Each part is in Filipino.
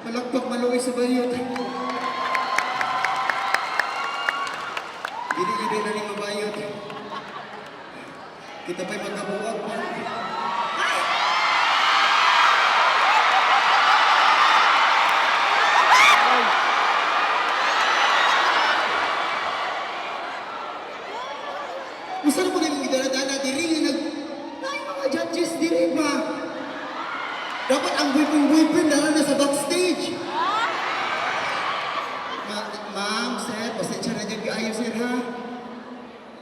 Malakpak maluwi sa bayot. Gili-gili na ni mabayot. Kita pa'y magkabuwag pa. Masarap mo na yung idala-dala diri nga ay mga judges diri ba? Dapat ang boyfriend dala na sa backstage. Ma'am, sir, pasensya na dyan kaayo, sir, ha?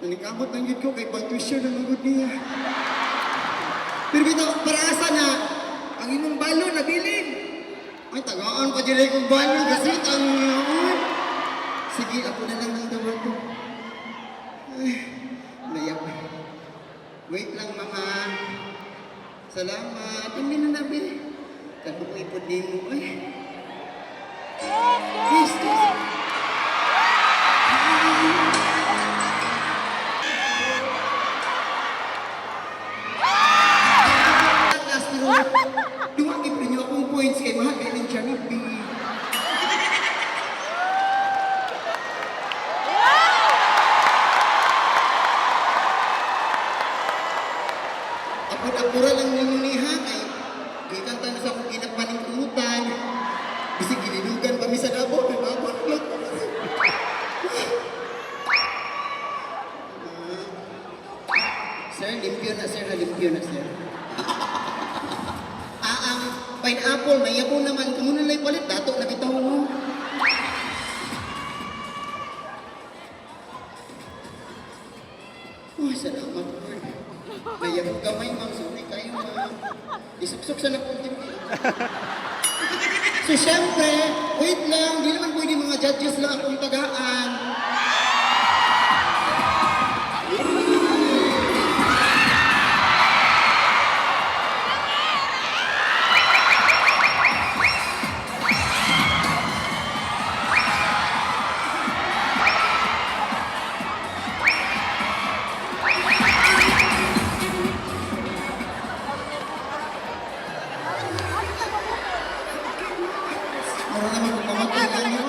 Nanikamot ng yun ko kay pag-tuition ng lugod niya. Pero bito, para asa na, ang inyong balo, nabilin. Ay, tagaan pa dyan kong balo kasi ang sige, ako na lang ng dawan ko. Ay, nayak. Wait lang, mga. Salamat. Hindi na nabi. Kano ko ipod din mo, ay. Please, please. Duwagin pa niyo akong points kay mahal kay ng Janabi. Apura lang ninyo niha kay kanta na sa akong kinagpaning kumutan. Bisig ginilugan pa mi sa Davao, nababot lang. Sir, limpyo na sir, limpyo na sir. Ang pineapple, may yabo naman. Kamo na lang palit, dato na bitaw mo. Oh, salamat Lord. May yabo kamay, ma'am. Sorry kayo, ma'am. Isuksok sa napuntin. So, syempre, wait lang. Di naman pwede mga judges lang akong tagaan. Meron naman kung pamatay lang yun.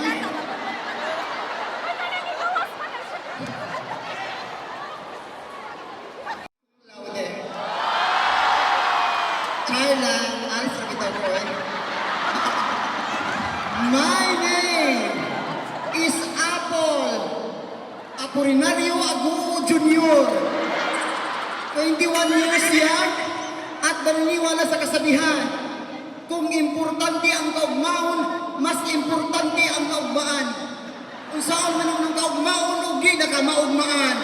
Laude. Carla, alis na kita ko eh. My name is Apple Apolinario Aguo Jr. 21 years young at naniniwala sa kasabihan, kung importante ang kaugmaon, mas importante ang kaugmaan. Kung saan man ang kaugmaon, huwag na kamaugmaan.